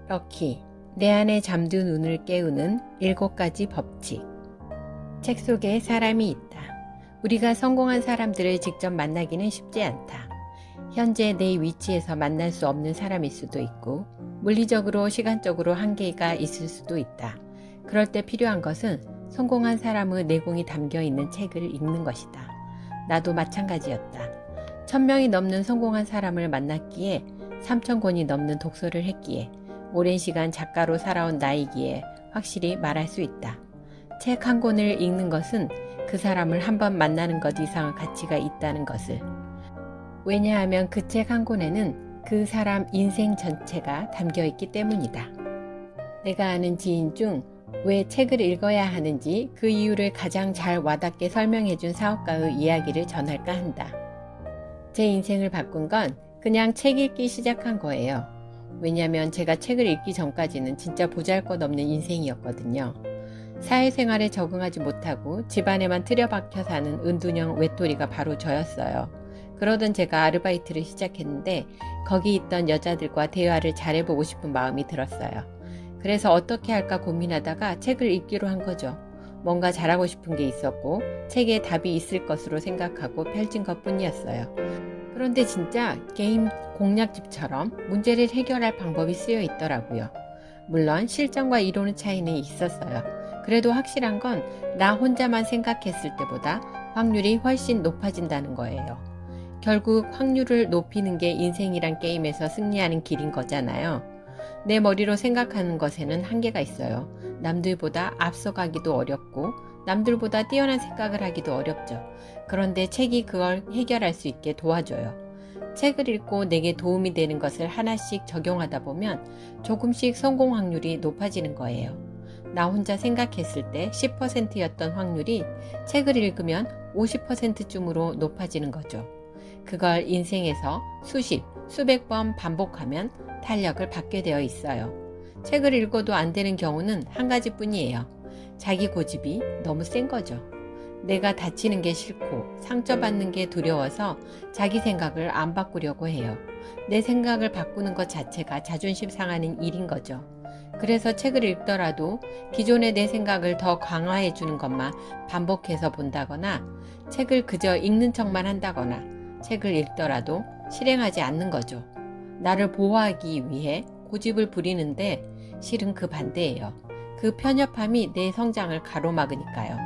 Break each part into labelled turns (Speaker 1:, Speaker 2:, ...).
Speaker 1: 럭키, 내 안에 잠든 운을 깨우는 7가지 법칙. 책 속에 사람이 있다. 우리가 성공한 사람들을 직접 만나기는 쉽지 않다. 현재 내 위치에서 만날 수 없는 사람일 수도 있고, 물리적으로 시간적으로 한계가 있을 수도 있다. 그럴 때 필요한 것은 성공한 사람의 내공이 담겨 있는 책을 읽는 것이다. 나도 마찬가지였다. 1000명이 넘는 성공한 사람을 만났기에 3000권이 넘는 독서를 했기에 오랜 시간 작가로 살아온 나이기에 확실히 말할 수 있다. 책 한 권을 읽는 것은 그 사람을 한번 만나는 것 이상의 가치가 있다는 것을. 왜냐하면 그 책 한 권에는 그 사람 인생 전체가 담겨 있기 때문이다. 내가 아는 지인 중 왜 책을 읽어야 하는지 그 이유를 가장 잘 와닿게 설명해준 사업가의 이야기를 전할까 한다. 제 인생을 바꾼 건 그냥 책 읽기 시작한 거예요. 왜냐면 제가 책을 읽기 전까지는 진짜 보잘것없는 인생이었거든요. 사회생활에 적응하지 못하고 집안에만 틀어박혀 사는 은둔형 외톨이가 바로 저였어요. 그러던 제가 아르바이트를 시작했는데 거기 있던 여자들과 대화를 잘해보고 싶은 마음이 들었어요. 그래서 어떻게 할까 고민하다가 책을 읽기로 한 거죠. 뭔가 잘하고 싶은 게 있었고 책에 답이 있을 것으로 생각하고 펼친 것뿐이었어요. 그런데 진짜 게임 공략집처럼 문제를 해결할 방법이 쓰여 있더라고요. 물론 실전과 이론의 차이는 있었어요. 그래도 확실한 건 나 혼자만 생각했을 때보다 확률이 훨씬 높아진다는 거예요. 결국 확률을 높이는 게 인생이란 게임에서 승리하는 길인 거잖아요. 내 머리로 생각하는 것에는 한계가 있어요. 남들보다 앞서가기도 어렵고 남들보다 뛰어난 생각을 하기도 어렵죠. 그런데 책이 그걸 해결할 수 있게 도와줘요. 책을 읽고 내게 도움이 되는 것을 하나씩 적용하다 보면 조금씩 성공 확률이 높아지는 거예요. 나 혼자 생각했을 때 10%였던 확률이 책을 읽으면 50%쯤으로 높아지는 거죠. 그걸 인생에서 수백 번 반복하면 탄력을 받게 되어 있어요. 책을 읽어도 안 되는 경우는 한 가지뿐이에요. 자기 고집이 너무 센 거죠. 내가 다치는 게 싫고 상처받는 게 두려워서 자기 생각을 안 바꾸려고 해요. 내 생각을 바꾸는 것 자체가 자존심 상하는 일인 거죠. 그래서 책을 읽더라도 기존의 내 생각을 더 강화해 주는 것만 반복해서 본다거나 책을 그저 읽는 척만 한다거나 책을 읽더라도 실행하지 않는 거죠. 나를 보호하기 위해 고집을 부리는데 실은 그 반대예요. 그 편협함이 내 성장을 가로막으니까요.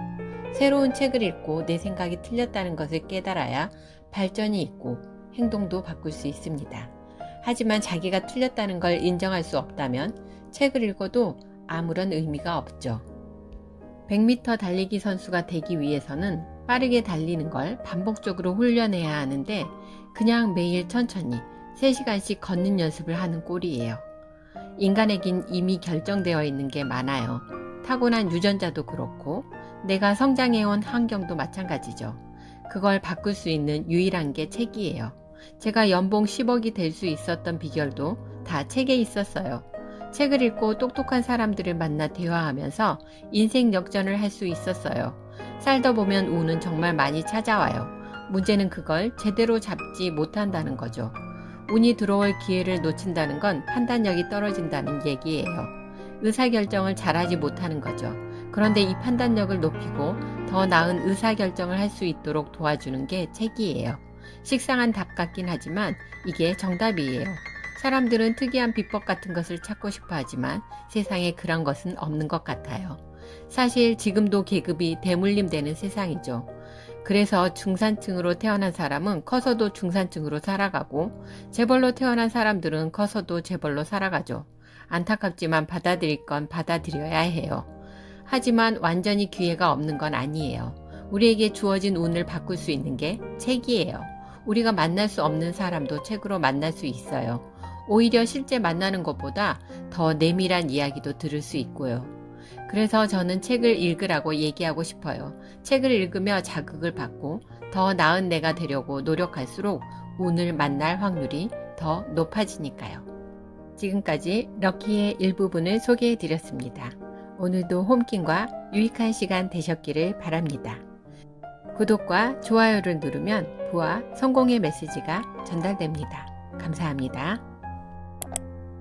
Speaker 1: 새로운 책을 읽고 내 생각이 틀렸다는 것을 깨달아야 발전이 있고 행동도 바꿀 수 있습니다. 하지만 자기가 틀렸다는 걸 인정할 수 없다면 책을 읽어도 아무런 의미가 없죠. 100m 달리기 선수가 되기 위해서는 빠르게 달리는 걸 반복적으로 훈련해야 하는데 그냥 매일 천천히 3시간씩 걷는 연습을 하는 꼴이에요. 인간에겐 이미 결정되어 있는 게 많아요. 타고난 유전자도 그렇고 내가 성장해온 환경도 마찬가지죠. 그걸 바꿀 수 있는 유일한 게 책이에요. 제가 연봉 10억이 될 수 있었던 비결도 다 책에 있었어요. 책을 읽고 똑똑한 사람들을 만나 대화하면서 인생 역전을 할 수 있었어요. 살다 보면 운은 정말 많이 찾아와요. 문제는 그걸 제대로 잡지 못한다는 거죠. 운이 들어올 기회를 놓친다는 건 판단력이 떨어진다는 얘기예요. 의사결정을 잘하지 못하는 거죠. 그런데 이 판단력을 높이고 더 나은 의사결정을 할 수 있도록 도와주는 게 책이에요. 식상한 답 같긴 하지만 이게 정답이에요. 사람들은 특이한 비법 같은 것을 찾고 싶어 하지만 세상에 그런 것은 없는 것 같아요. 사실 지금도 계급이 대물림되는 세상이죠. 그래서 중산층으로 태어난 사람은 커서도 중산층으로 살아가고 재벌로 태어난 사람들은 커서도 재벌로 살아가죠. 안타깝지만 받아들일 건 받아들여야 해요. 하지만 완전히 기회가 없는 건 아니에요. 우리에게 주어진 운을 바꿀 수 있는 게 책이에요. 우리가 만날 수 없는 사람도 책으로 만날 수 있어요. 오히려 실제 만나는 것보다 더 내밀한 이야기도 들을 수 있고요. 그래서 저는 책을 읽으라고 얘기하고 싶어요. 책을 읽으며 자극을 받고 더 나은 내가 되려고 노력할수록 운을 만날 확률이 더 높아지니까요. 지금까지 럭키의 일부분을 소개해 드렸습니다. 오늘도 홈킹과 유익한 시간 되셨기를 바랍니다. 구독과 좋아요를 누르면 부와 성공의 메시지가 전달됩니다. 감사합니다.